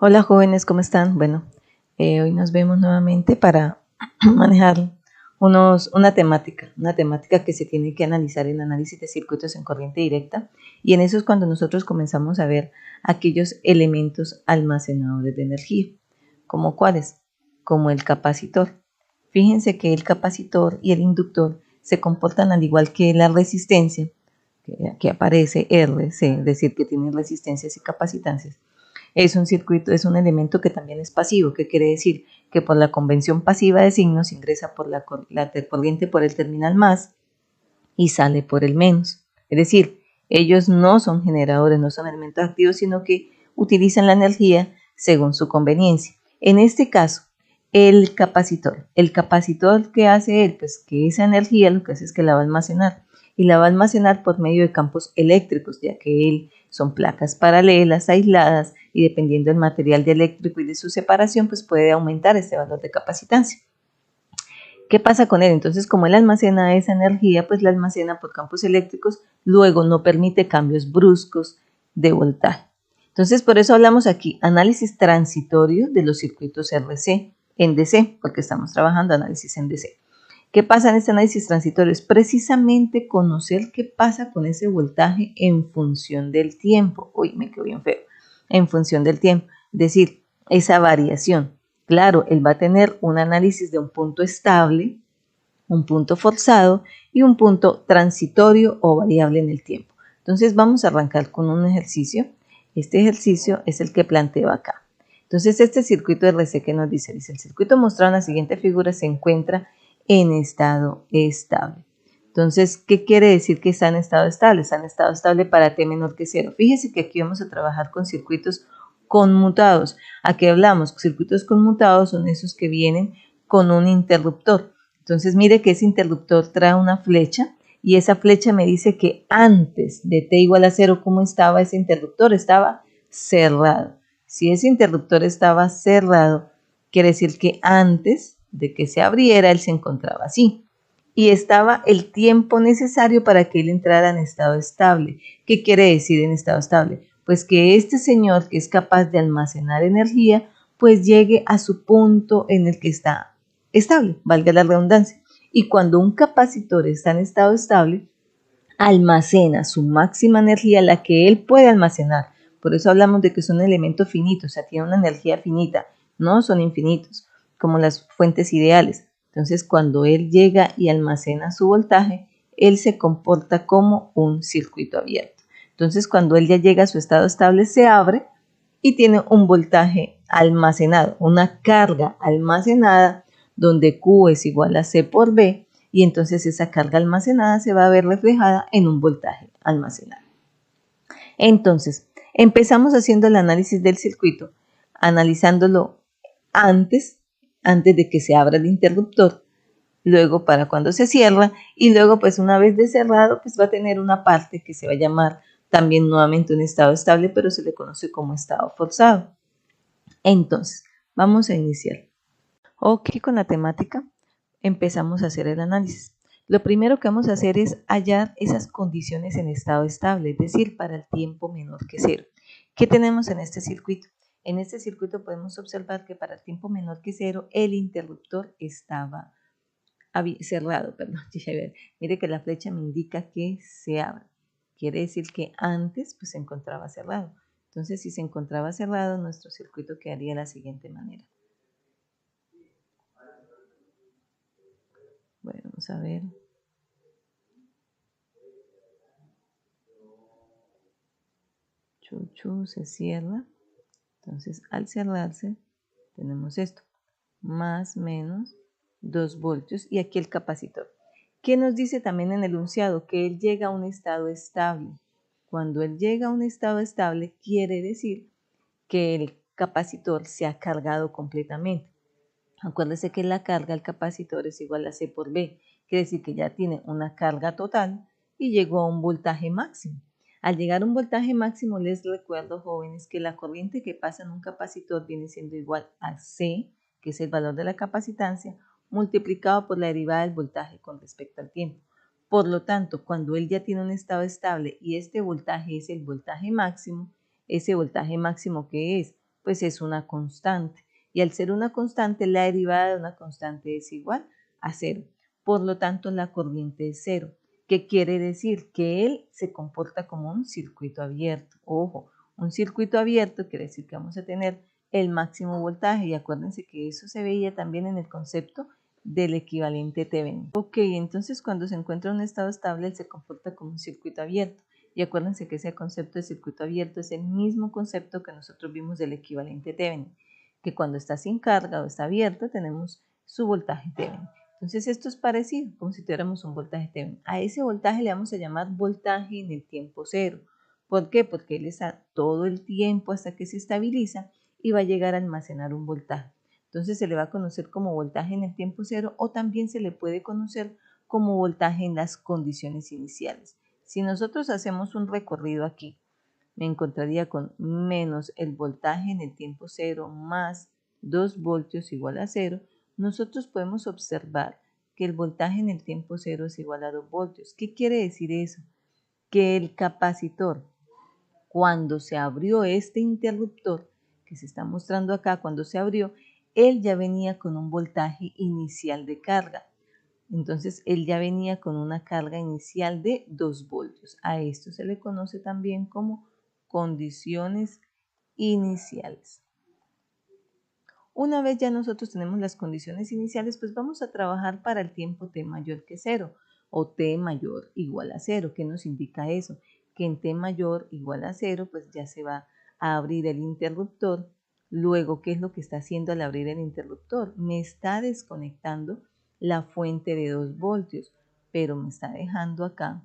Hola jóvenes, ¿cómo están? Bueno, hoy nos vemos nuevamente para manejar una temática que se tiene que analizar en el análisis de circuitos en corriente directa, y en eso es cuando nosotros comenzamos a ver aquellos elementos almacenadores de energía. ¿Como cuáles? Como el capacitor. Fíjense que el capacitor y el inductor se comportan al igual que la resistencia, que aparece RC, es decir, que tienen resistencias y capacitancias. Es un circuito, es un elemento que también es pasivo, que quiere decir que por la convención pasiva de signos ingresa por la corriente por el terminal más y sale por el menos. Es decir, ellos no son generadores, no son elementos activos, sino que utilizan la energía según su conveniencia. En este caso, el capacitor, ¿qué hace él? Pues que esa energía lo que hace es que la va a almacenar, y la va a almacenar por medio de campos eléctricos, ya que él son placas paralelas, aisladas, y dependiendo del material dieléctrico y de su separación, pues puede aumentar este valor de capacitancia. ¿Qué pasa con él? Entonces, como él almacena esa energía, pues la almacena por campos eléctricos, luego no permite cambios bruscos de voltaje. Entonces, por eso hablamos aquí, análisis transitorio de los circuitos RC en DC, porque estamos trabajando análisis en DC. ¿Qué pasa en este análisis transitorio? Es precisamente conocer qué pasa con ese voltaje en función del tiempo. Uy, me quedó bien feo. En función del tiempo, es decir, esa variación. Claro, él va a tener un análisis de un punto estable, un punto forzado y un punto transitorio o variable en el tiempo. Entonces vamos a arrancar con un ejercicio. Este ejercicio es el que planteo acá. Entonces este circuito RC que nos dice, el circuito mostrado en la siguiente figura se encuentra en estado estable. Entonces, ¿qué quiere decir que está en estado estable? Está en estado estable para t menor que 0. Fíjese que aquí vamos a trabajar con circuitos conmutados. ¿A qué hablamos? Circuitos conmutados son esos que vienen con un interruptor. Entonces, mire que ese interruptor trae una flecha, y esa flecha me dice que antes de t igual a 0, ¿cómo estaba ese interruptor? Estaba cerrado. Si ese interruptor estaba cerrado, quiere decir que antes de que se abriera, él se encontraba así. Y estaba el tiempo necesario para que él entrara en estado estable. ¿Qué quiere decir en estado estable? Pues que este señor, que es capaz de almacenar energía, pues llegue a su punto en el que está estable, valga la redundancia. Y cuando un capacitor está en estado estable, almacena su máxima energía, la que él puede almacenar. Por eso hablamos de que son elementos finitos, o sea, tienen una energía finita, no son infinitos, como las fuentes ideales. Entonces, cuando él llega y almacena su voltaje, él se comporta como un circuito abierto. Entonces, cuando él ya llega a su estado estable, se abre y tiene un voltaje almacenado, una carga almacenada, donde Q es igual a C por B, y entonces esa carga almacenada se va a ver reflejada en un voltaje almacenado. Entonces, empezamos haciendo el análisis del circuito, analizándolo antes de que se abra el interruptor, luego para cuando se cierra, y luego pues una vez de cerrado, pues va a tener una parte que se va a llamar también nuevamente un estado estable, pero se le conoce como estado forzado. Entonces, vamos a iniciar. Ok, con la temática empezamos a hacer el análisis. Lo primero que vamos a hacer es hallar esas condiciones en estado estable, es decir, para el tiempo menor que 0. ¿Qué tenemos en este circuito? En este circuito podemos observar que para el tiempo menor que 0 el interruptor estaba cerrado. Mire que la flecha me indica que se abre. Quiere decir que antes pues, se encontraba cerrado. Entonces, si se encontraba cerrado, nuestro circuito quedaría de la siguiente manera. Bueno, vamos a ver. Se cierra. Entonces, al cerrarse, tenemos esto. Más menos 2 voltios. Y aquí el capacitor. ¿Qué nos dice también en el enunciado? Que él llega a un estado estable. Cuando él llega a un estado estable, quiere decir que el capacitor se ha cargado completamente. Acuérdese que la carga del capacitor es igual a C por B. Quiere decir que ya tiene una carga total y llegó a un voltaje máximo. Al llegar a un voltaje máximo, les recuerdo, jóvenes, que la corriente que pasa en un capacitor viene siendo igual a C, que es el valor de la capacitancia, multiplicado por la derivada del voltaje con respecto al tiempo. Por lo tanto, cuando él ya tiene un estado estable y este voltaje es el voltaje máximo, ese voltaje máximo que es pues es una constante. Y al ser una constante, la derivada de una constante es igual a cero. Por lo tanto, la corriente es cero. ¿Qué quiere decir? Que él se comporta como un circuito abierto. Ojo, un circuito abierto quiere decir que vamos a tener el máximo voltaje. Y acuérdense que eso se veía también en el concepto del equivalente Thevenin. Ok, entonces cuando se encuentra en un estado estable, él se comporta como un circuito abierto. Y acuérdense que ese concepto de circuito abierto es el mismo concepto que nosotros vimos del equivalente Thevenin, que cuando está sin carga o está abierto tenemos su voltaje Thevenin. Entonces esto es parecido, como si tuviéramos un voltaje Thevenin. A ese voltaje le vamos a llamar voltaje en el tiempo cero. ¿Por qué? Porque él está todo el tiempo hasta que se estabiliza y va a llegar a almacenar un voltaje. Entonces se le va a conocer como voltaje en el tiempo cero o también se le puede conocer como voltaje en las condiciones iniciales. Si nosotros hacemos un recorrido aquí, me encontraría con menos el voltaje en el tiempo cero más 2 voltios igual a 0. Nosotros podemos observar que el voltaje en el tiempo cero es igual a 2 voltios. ¿Qué quiere decir eso? Que el capacitor, cuando se abrió este interruptor, que se está mostrando acá, cuando se abrió, él ya venía con un voltaje inicial de carga. Entonces, él ya venía con una carga inicial de 2 voltios. A esto se le conoce también como condiciones iniciales. Una vez ya nosotros tenemos las condiciones iniciales, pues vamos a trabajar para el tiempo t mayor que 0 o t mayor igual a 0. ¿Qué nos indica eso? Que en t mayor igual a 0, pues ya se va a abrir el interruptor. Luego, ¿qué es lo que está haciendo al abrir el interruptor? Me está desconectando la fuente de 2 voltios, pero me está dejando acá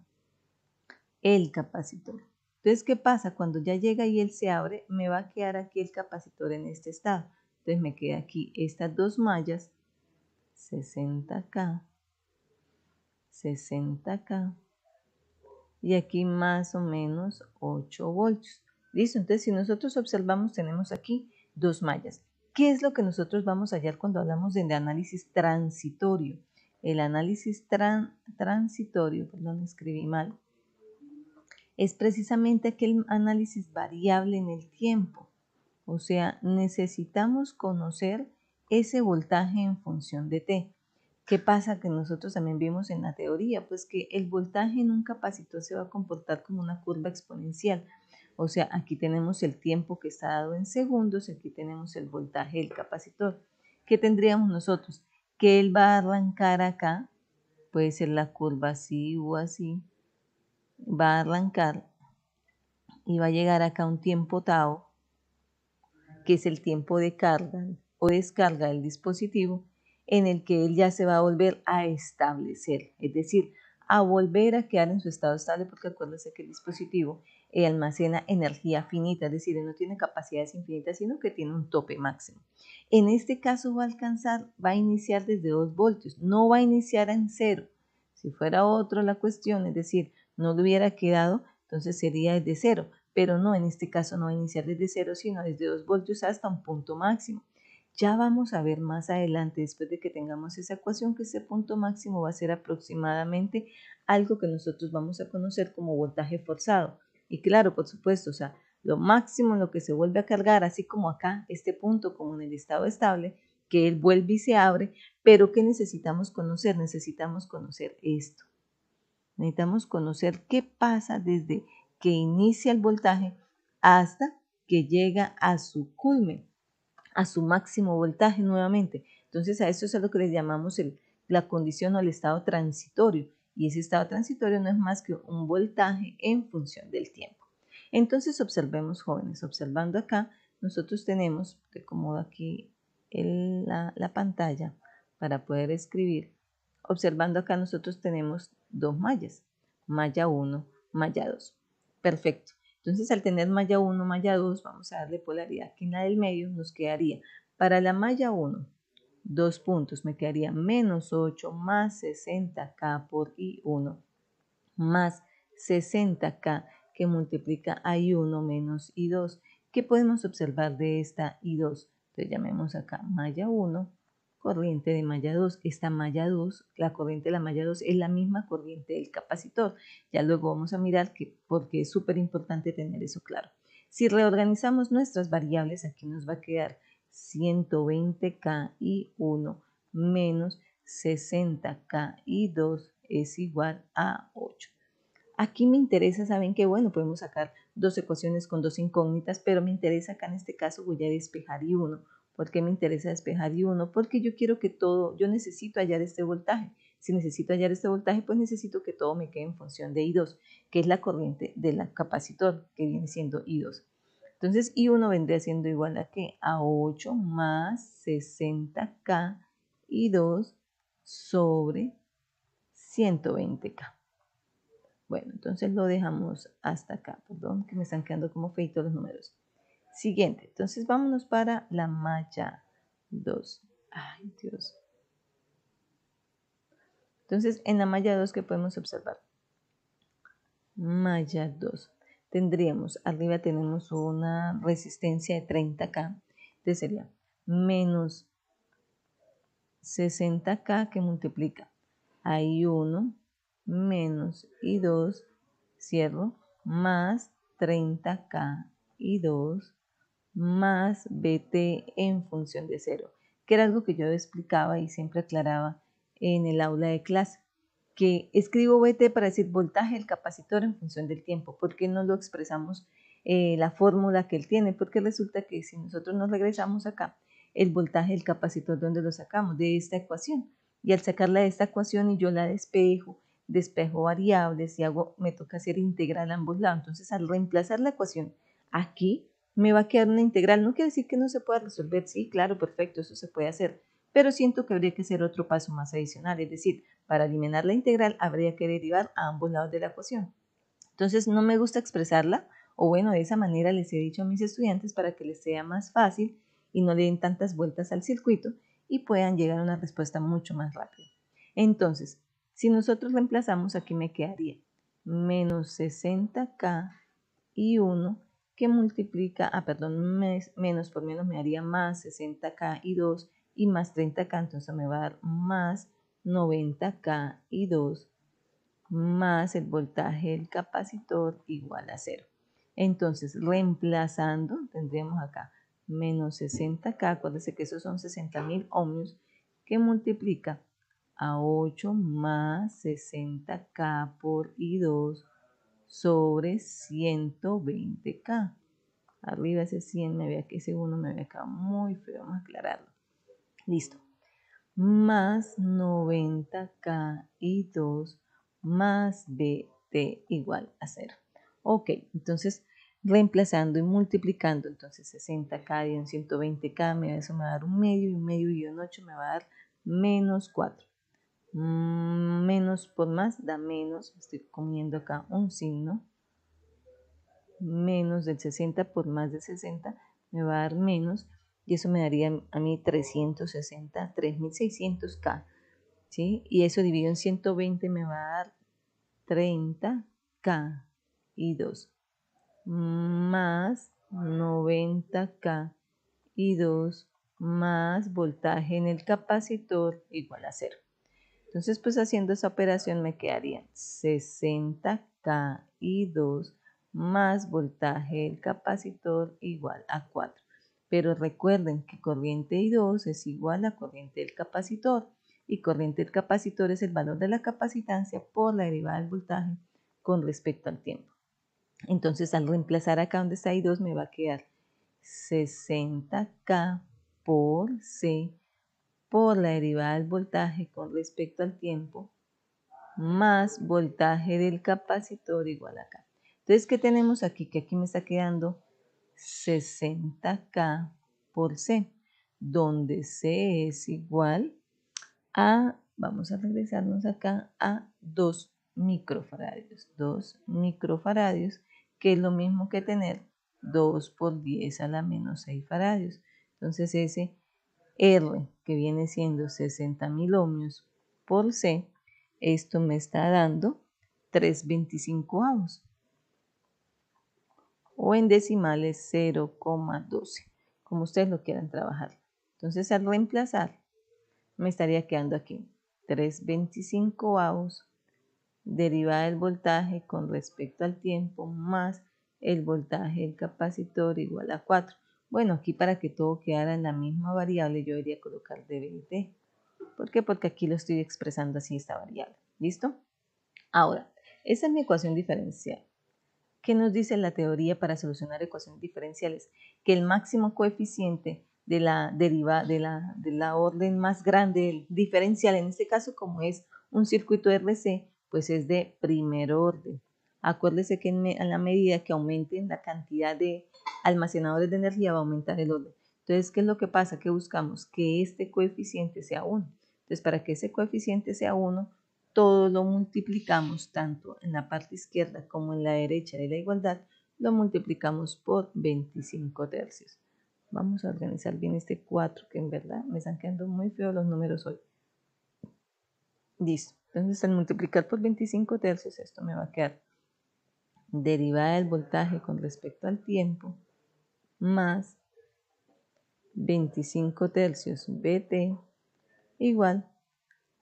el capacitor. Entonces, ¿qué pasa? Cuando ya llega y él se abre, me va a quedar aquí el capacitor en este estado. Entonces me queda aquí estas dos mallas, 60K, 60K, y aquí más o menos 8 voltios. ¿Listo? Entonces, si nosotros observamos, tenemos aquí dos mallas. ¿Qué es lo que nosotros vamos a hallar cuando hablamos de análisis transitorio? El análisis transitorio, perdón, escribí mal, es precisamente aquel análisis variable en el tiempo. O sea, necesitamos conocer ese voltaje en función de T. ¿Qué pasa? Que nosotros también vimos en la teoría, pues que el voltaje en un capacitor se va a comportar como una curva exponencial. O sea, aquí tenemos el tiempo que está dado en segundos, aquí tenemos el voltaje del capacitor. ¿Qué tendríamos nosotros? Que él va a arrancar acá, puede ser la curva así o así, va a arrancar y va a llegar acá un tiempo tau, que es el tiempo de carga o descarga del dispositivo, en el que él ya se va a volver a establecer, es decir, a volver a quedar en su estado estable, porque acuérdense que el dispositivo almacena energía finita, es decir, él no tiene capacidades infinitas, sino que tiene un tope máximo. En este caso va a iniciar desde 2 voltios, no va a iniciar en 0. Si fuera otro la cuestión, es decir, no le hubiera quedado, entonces sería desde 0, pero no, en este caso no va a iniciar desde 0, sino desde 2 voltios hasta un punto máximo. Ya vamos a ver más adelante, después de que tengamos esa ecuación, que ese punto máximo va a ser aproximadamente algo que nosotros vamos a conocer como voltaje forzado. Y claro, por supuesto, o sea, lo máximo en lo que se vuelve a cargar, así como acá, este punto como en el estado estable, que él vuelve y se abre, pero ¿qué necesitamos conocer? Necesitamos conocer esto. Necesitamos conocer qué pasa desde que inicia el voltaje hasta que llega a su culmen, a su máximo voltaje nuevamente. Entonces a eso es a lo que le llamamos la condición o el estado transitorio. Y ese estado transitorio no es más que un voltaje en función del tiempo. Entonces observemos, jóvenes, observando acá, nosotros tenemos, te acomodo aquí la pantalla para poder escribir. Observando acá nosotros tenemos dos mallas, malla 1, malla 2. Perfecto. Entonces al tener malla 1, malla 2, vamos a darle polaridad. Aquí en la del medio nos quedaría para la malla 1, 2 puntos, me quedaría menos 8 más 60K por I1 más 60K que multiplica a I1 menos I2. ¿Qué podemos observar de esta I2? Entonces llamemos acá malla 1, corriente de malla 2. Esta malla 2, la corriente de la malla 2 es la misma corriente del capacitor. Ya luego vamos a mirar porque es súper importante tener eso claro. Si reorganizamos nuestras variables, aquí nos va a quedar 120K y 1 menos 60K y 2 es igual a 8. Aquí me interesa, saben que bueno, podemos sacar dos ecuaciones con dos incógnitas, pero me interesa acá en este caso voy a despejar I1. ¿Por qué me interesa despejar I1? Porque yo quiero que todo, yo necesito hallar este voltaje. Si necesito hallar este voltaje, pues necesito que todo me quede en función de I2, que es la corriente del capacitor, que viene siendo I2. Entonces I1 vendría siendo igual a ¿qué? A 8 más 60K I2 sobre 120K. Bueno, entonces lo dejamos hasta acá. Perdón, que me están quedando como feitos los números. Siguiente, entonces vámonos para la malla 2. Ay, Dios. Entonces, en la malla 2, ¿qué podemos observar? Malla 2. Tendríamos, arriba tenemos una resistencia de 30K. Entonces sería menos 60K que multiplica a I1 menos I2, cierro, más 30K I2 más BT en función de 0, que era algo que yo explicaba y siempre aclaraba en el aula de clase, que escribo BT para decir voltaje del capacitor en función del tiempo. ¿Por qué no lo expresamos la fórmula que él tiene? Porque resulta que si nosotros nos regresamos acá, el voltaje del capacitor, ¿dónde lo sacamos? De esta ecuación. Y al sacarla de esta ecuación y yo la despejo variables y me toca hacer integral a ambos lados. Entonces, al reemplazar la ecuación aquí, me va a quedar una integral. No quiere decir que no se pueda resolver. Sí, claro, perfecto, eso se puede hacer. Pero siento que habría que hacer otro paso más adicional. Es decir, para eliminar la integral habría que derivar a ambos lados de la ecuación. Entonces, no me gusta expresarla, o bueno, de esa manera les he dicho a mis estudiantes para que les sea más fácil y no le den tantas vueltas al circuito y puedan llegar a una respuesta mucho más rápida. Entonces, si nosotros reemplazamos, aquí me quedaría menos 60K y 1 que multiplica, menos por menos me daría más 60K y 2 y más 30K, entonces me va a dar más 90K y 2 más el voltaje del capacitor igual a 0. Entonces, reemplazando, tendríamos acá menos 60K, acuérdense que esos son 60.000 ohmios, que multiplica a 8 más 60K por I2 sobre 120K. Arriba ese 100, me veía que ese 1 me había quedado muy feo, vamos a aclararlo. Listo. Más 90K y 2 más BT igual a 0. Ok, entonces reemplazando y multiplicando, entonces 60K y un 120K, eso me va a dar un medio, y un medio y un 8 me va a dar menos 4. Menos por más da menos, estoy comiendo acá un signo, menos del 60 por más de 60 me va a dar menos, y eso me daría a mí 360, 3600K, ¿sí? Y eso dividido en 120 me va a dar 30K y 2 más 90K y 2 más voltaje en el capacitor igual a 0. Entonces, pues haciendo esa operación me quedarían 60K y 2 más voltaje del capacitor igual a 4. Pero recuerden que corriente I2 es igual a corriente del capacitor, y corriente del capacitor es el valor de la capacitancia por la derivada del voltaje con respecto al tiempo. Entonces, al reemplazar acá donde está I2 me va a quedar 60K por C por la derivada del voltaje con respecto al tiempo más voltaje del capacitor igual acá. Entonces, ¿qué tenemos aquí? Que aquí me está quedando 60K por C, donde C es igual a, vamos a regresarnos acá, a 2 microfaradios. 2 microfaradios, que es lo mismo que tener 2 por 10 a la menos 6 faradios. Entonces, ese R, que viene siendo 60.000 ohmios por C, esto me está dando 3/25, o en decimales 0,12, como ustedes lo quieran trabajar. Entonces, al reemplazar, me estaría quedando aquí 3/25 derivada del voltaje con respecto al tiempo más el voltaje del capacitor igual a 4. Bueno, aquí para que todo quedara en la misma variable yo debería colocar dB y T. ¿Por qué? Porque aquí lo estoy expresando así esta variable. ¿Listo? Ahora, esa es mi ecuación diferencial. ¿Qué nos dice la teoría para solucionar ecuaciones diferenciales? Que el máximo coeficiente de la orden más grande del diferencial, en este caso como es un circuito RC, pues es de primer orden. Acuérdese que a la medida que aumenten la cantidad de almacenadores de energía va a aumentar el orden. Entonces, ¿qué es lo que pasa? Que buscamos que este coeficiente sea 1. Entonces, para que ese coeficiente sea 1, todo lo multiplicamos tanto en la parte izquierda como en la derecha de la igualdad, lo multiplicamos por 25 tercios. Vamos a organizar bien este 4, que en verdad me están quedando muy feos los números hoy. Listo. Entonces, al multiplicar por 25 tercios, esto me va a quedar derivada del voltaje con respecto al tiempo más 25 tercios BT igual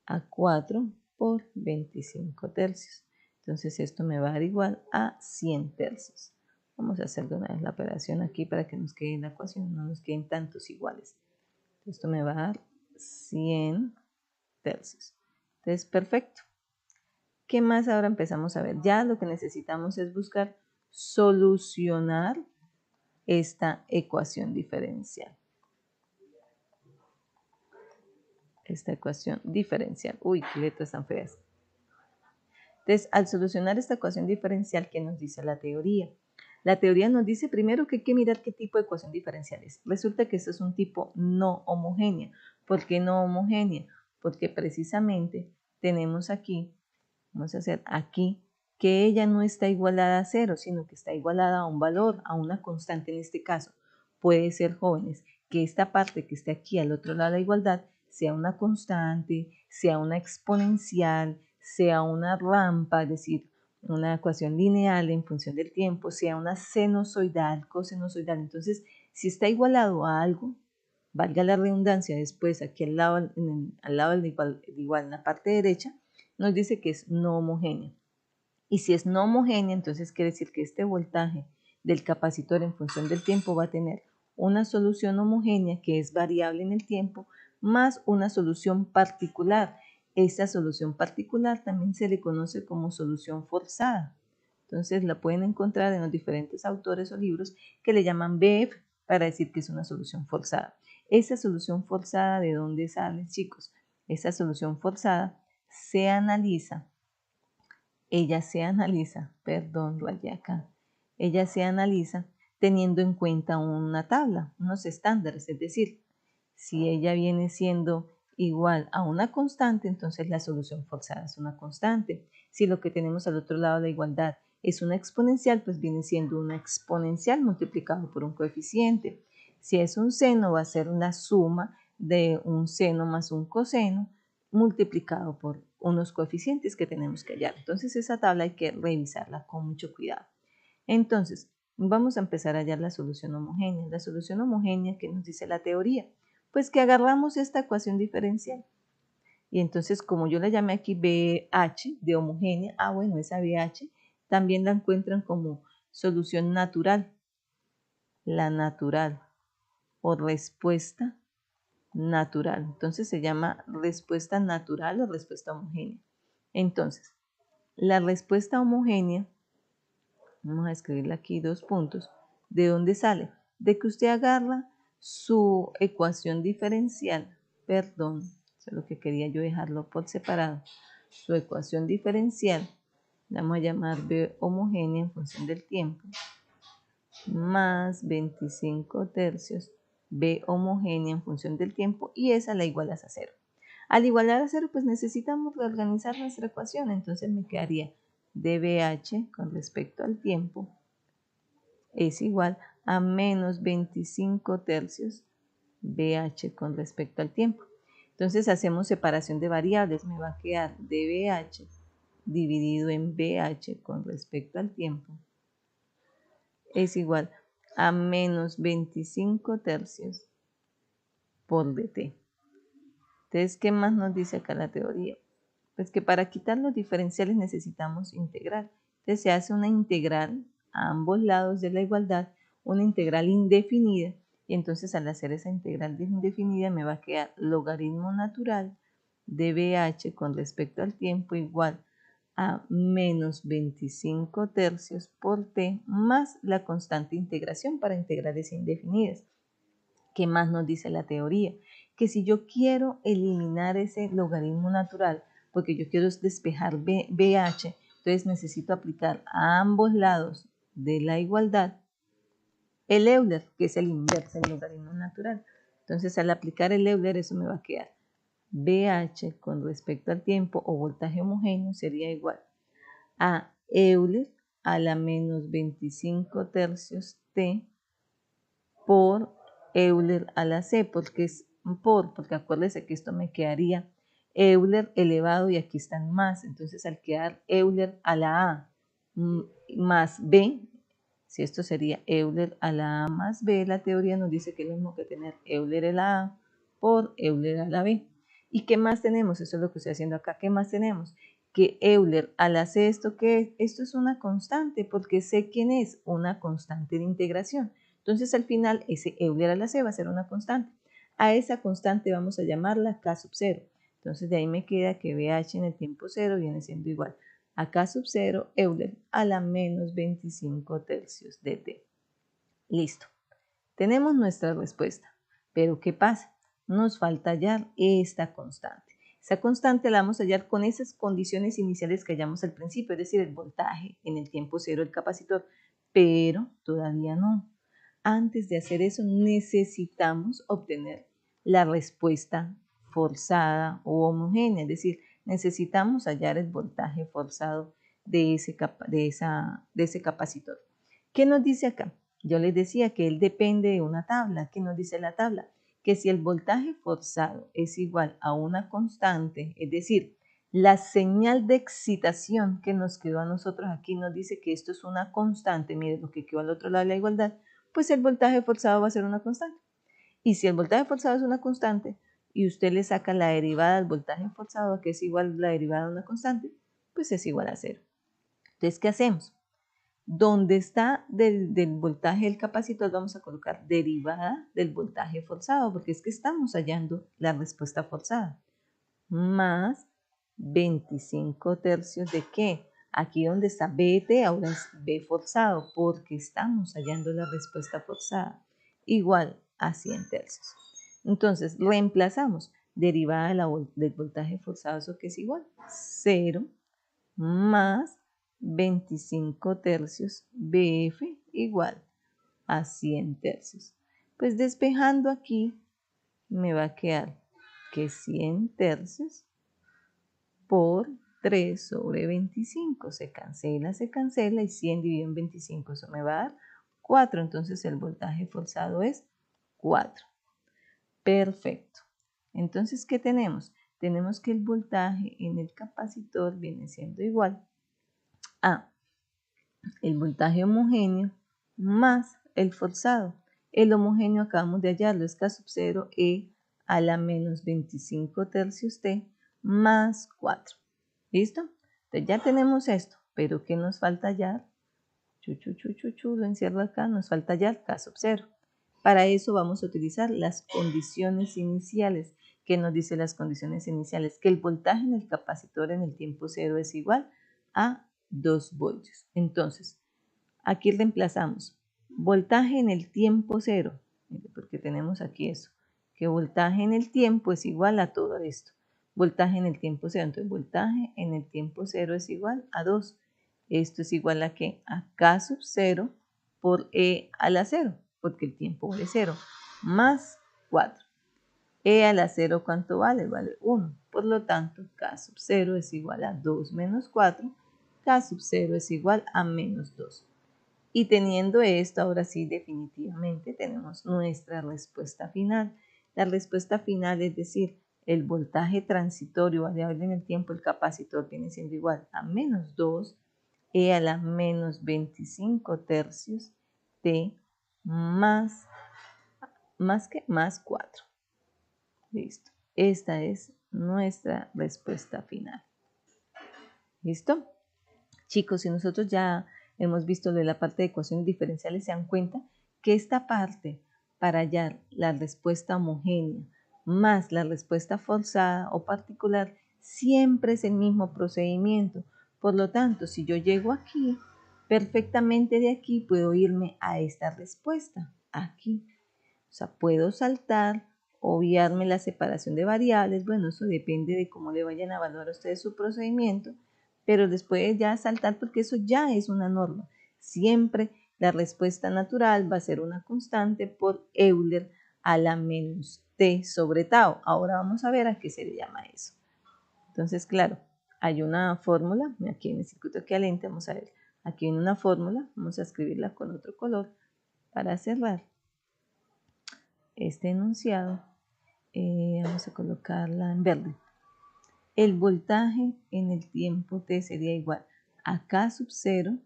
a 4 por 25 tercios. Entonces esto me va a dar igual a 100 tercios. Vamos a hacer de una vez la operación aquí para que nos quede en la ecuación, no nos queden tantos iguales. Esto me va a dar 100 tercios. Entonces, perfecto. ¿Qué más ahora empezamos a ver? Ya lo que necesitamos es buscar solucionar esta ecuación diferencial. Esta ecuación diferencial. Uy, qué letras tan feas. Entonces, al solucionar esta ecuación diferencial, ¿qué nos dice la teoría? La teoría nos dice primero que hay que mirar qué tipo de ecuación diferencial es. Resulta que esto es un tipo no homogénea. ¿Por qué no homogénea? Porque precisamente tenemos aquí, vamos a hacer aquí, que ella no está igualada a 0, sino que está igualada a un valor, a una constante en este caso. Puede ser, jóvenes, que esta parte que esté aquí al otro lado de la igualdad sea una constante, sea una exponencial, sea una rampa, es decir, una ecuación lineal en función del tiempo, sea una sinusoidal, cosinusoidal. Entonces, si está igualado a algo, valga la redundancia, después aquí al lado del igual, en la parte derecha, nos dice que es no homogénea. Y si es no homogénea, entonces quiere decir que este voltaje del capacitor en función del tiempo va a tener una solución homogénea que es variable en el tiempo, más una solución particular. Esta solución particular también se le conoce como solución forzada. Entonces la pueden encontrar en los diferentes autores o libros que le llaman BF para decir que es una solución forzada. Esa solución forzada, ¿de dónde sale, chicos? Esa solución forzada se analiza, ella se analiza teniendo en cuenta una tabla, unos estándares, es decir, si ella viene siendo igual a una constante, entonces la solución forzada es una constante. Si lo que tenemos al otro lado de la igualdad es una exponencial, pues viene siendo una exponencial multiplicado por un coeficiente. Si es un seno, va a ser una suma de un seno más un coseno multiplicado por unos coeficientes que tenemos que hallar. Entonces esa tabla hay que revisarla con mucho cuidado. Entonces, vamos a empezar a hallar la solución homogénea. La solución homogénea, ¿qué nos dice la teoría? Pues que agarramos esta ecuación diferencial. Y entonces, como yo la llamé aquí BH de homogénea, bueno, esa BH también la encuentran como solución natural. La natural o respuesta natural. Entonces se llama respuesta natural o respuesta homogénea. Entonces, la respuesta homogénea, vamos a escribirle aquí 2 puntos, ¿de dónde sale? De que usted agarra su ecuación diferencial, perdón, eso es lo que quería yo dejarlo por separado, su ecuación diferencial, la vamos a llamar B homogénea en función del tiempo, más 25 tercios B homogénea en función del tiempo y esa la igualas a 0. Al igualar a 0, pues necesitamos reorganizar nuestra ecuación, entonces me quedaría dBH con respecto al tiempo es igual a menos 25 tercios BH con respecto al tiempo. Entonces hacemos separación de variables, me va a quedar dBH dividido en BH con respecto al tiempo es igual a menos 25 tercios por dt. Entonces, ¿qué más nos dice acá la teoría? Pues que para quitar los diferenciales necesitamos integrar. Entonces se hace una integral a ambos lados de la igualdad una integral indefinida, y entonces al hacer esa integral indefinida me va a quedar logaritmo natural de BH con respecto al tiempo igual a menos 25 tercios por t más la constante integración para integrales indefinidas. ¿Qué más nos dice la teoría? Que si yo quiero eliminar ese logaritmo natural, porque yo quiero despejar BH, entonces necesito aplicar a ambos lados de la igualdad el Euler, que es el inverso del logaritmo natural. Entonces, al aplicar el Euler, eso me va a quedar BH con respecto al tiempo o voltaje homogéneo sería igual a Euler a la menos 25 tercios T por Euler a la C, porque es porque acuérdense que esto me quedaría Euler elevado y aquí están más, entonces al quedar Euler a la A más B, si esto sería Euler a la A más B, la teoría nos dice que es lo mismo que tener Euler a la A por Euler a la B. ¿Y qué más tenemos? Eso es lo que estoy haciendo acá. ¿Qué más tenemos? Que Euler a la C, ¿esto qué es? Esto es una constante, porque sé quién es, una constante de integración. Entonces al final ese Euler a la C va a ser una constante. A esa constante vamos a llamarla K sub 0. Entonces de ahí me queda que BH en el tiempo 0 viene siendo igual a K sub 0 Euler a la menos 25 tercios de T. Listo. Tenemos nuestra respuesta. Pero ¿qué pasa? Nos falta hallar esta constante. Esa constante la vamos a hallar con esas condiciones iniciales que hallamos al principio, es decir, el voltaje en el tiempo 0 del capacitor, pero todavía no. Antes de hacer eso necesitamos obtener la respuesta forzada o homogénea, es decir, necesitamos hallar el voltaje forzado de ese capacitor. ¿Qué nos dice acá? Yo les decía que él depende de una tabla. ¿Qué nos dice la tabla? Que si el voltaje forzado es igual a una constante, es decir, la señal de excitación que nos quedó a nosotros aquí nos dice que esto es una constante, miren lo que quedó al otro lado de la igualdad, pues el voltaje forzado va a ser una constante. Y si el voltaje forzado es una constante y usted le saca la derivada del voltaje forzado, que es igual a la derivada de una constante, pues es igual a 0. Entonces, ¿qué hacemos? Donde está del voltaje del capacitor vamos a colocar derivada del voltaje forzado, porque es que estamos hallando la respuesta forzada. Más 25 tercios de ¿qué? Aquí donde está BT ahora es B forzado, porque estamos hallando la respuesta forzada. Igual a 100 tercios. Entonces, reemplazamos derivada del voltaje forzado, ¿eso qué es igual? 0 más 25 tercios BF igual a 100 tercios. Pues despejando aquí me va a quedar que 100 tercios por 3 sobre 25. Se cancela y 100 dividido en 25. Eso me va a dar 4. Entonces el voltaje forzado es 4. Perfecto. Entonces, ¿qué tenemos? Tenemos que el voltaje en el capacitor viene siendo igual a el voltaje homogéneo más el forzado. El homogéneo acabamos de hallarlo, es K sub 0 E a la menos 25 tercios T más 4. ¿Listo? Entonces ya tenemos esto, pero ¿qué nos falta hallar? Lo encierro acá, nos falta hallar K sub 0. Para eso vamos a utilizar las condiciones iniciales. ¿Qué nos dice las condiciones iniciales? Que el voltaje en el capacitor en el tiempo 0 es igual a 2 voltios. Entonces, aquí reemplazamos voltaje en el tiempo 0, porque tenemos aquí eso, que voltaje en el tiempo es igual a todo esto. Voltaje en el tiempo 0, entonces voltaje en el tiempo 0 es igual a 2. Esto es igual a ¿qué? A K sub 0 por E a la 0, porque el tiempo vale 0, más 4. E a la 0, ¿cuánto vale? Vale 1. Por lo tanto, K sub 0 es igual a 2 menos 4. K sub 0 es igual a menos 2. Y teniendo esto, ahora sí, definitivamente tenemos nuestra respuesta final. La respuesta final, es decir, el voltaje transitorio variable en el tiempo, el capacitor, viene siendo igual a menos 2 E a la menos 25 tercios T más 4. Listo. Esta es nuestra respuesta final. ¿Listo? Chicos, si nosotros ya hemos visto lo de la parte de ecuaciones diferenciales, se dan cuenta que esta parte para hallar la respuesta homogénea más la respuesta forzada o particular siempre es el mismo procedimiento. Por lo tanto, si yo llego aquí, perfectamente de aquí puedo irme a esta respuesta, aquí. O sea, puedo saltar, obviarme la separación de variables, bueno, eso depende de cómo le vayan a evaluar a ustedes su procedimiento, pero después ya saltar porque eso ya es una norma. Siempre la respuesta natural va a ser una constante por Euler a la menos t sobre tau. Ahora vamos a ver a qué se le llama eso. Entonces, claro, hay una fórmula, aquí en el circuito equivalente, vamos a ver, aquí viene una fórmula, vamos a escribirla con otro color para cerrar este enunciado. Vamos a colocarla en verde. El voltaje en el tiempo t sería igual a K sub 0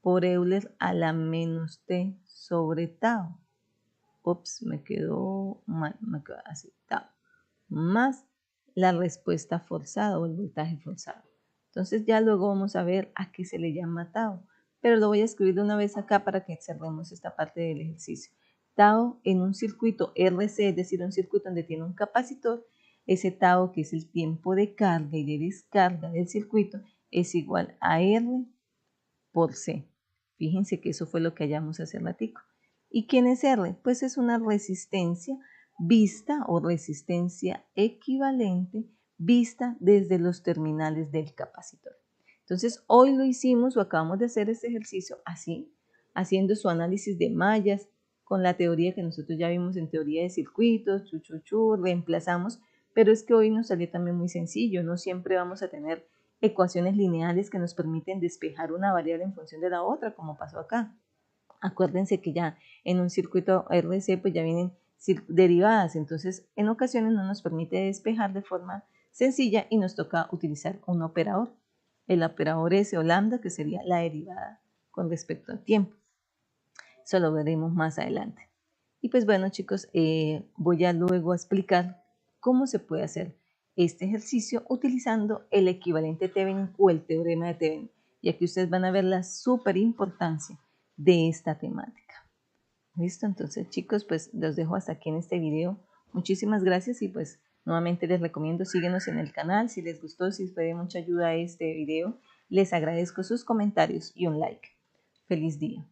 por Euler a la menos t sobre tau. Ups, me quedó mal, me quedó así, tau. Más la respuesta forzada o el voltaje forzado. Entonces ya luego vamos a ver a qué se le llama tau. Pero lo voy a escribir de una vez acá para que cerremos esta parte del ejercicio. Tau en un circuito RC, es decir, un circuito donde tiene un capacitor, ese tau que es el tiempo de carga y de descarga del circuito es igual a R por C. Fíjense que eso fue lo que hallamos hace ratico. ¿Y quién es R? Pues es una resistencia vista o resistencia equivalente vista desde los terminales del capacitor. Entonces hoy lo hicimos o acabamos de hacer este ejercicio así, haciendo su análisis de mallas con la teoría que nosotros ya vimos en teoría de circuitos, reemplazamos, pero es que hoy nos salió también muy sencillo, no siempre vamos a tener ecuaciones lineales que nos permiten despejar una variable en función de la otra, como pasó acá. Acuérdense que ya en un circuito RC pues ya vienen derivadas, entonces en ocasiones no nos permite despejar de forma sencilla y nos toca utilizar un operador, el operador S o lambda, que sería la derivada con respecto al tiempo. Eso lo veremos más adelante. Y pues bueno chicos, voy a luego explicar cómo se puede hacer este ejercicio utilizando el equivalente Thevenin o el teorema de Thevenin. Y aquí ustedes van a ver la súper importancia de esta temática. ¿Listo? Entonces chicos, pues los dejo hasta aquí en este video. Muchísimas gracias y pues nuevamente les recomiendo síguenos en el canal. Si les gustó, si fue de mucha ayuda este video, les agradezco sus comentarios y un like. Feliz día.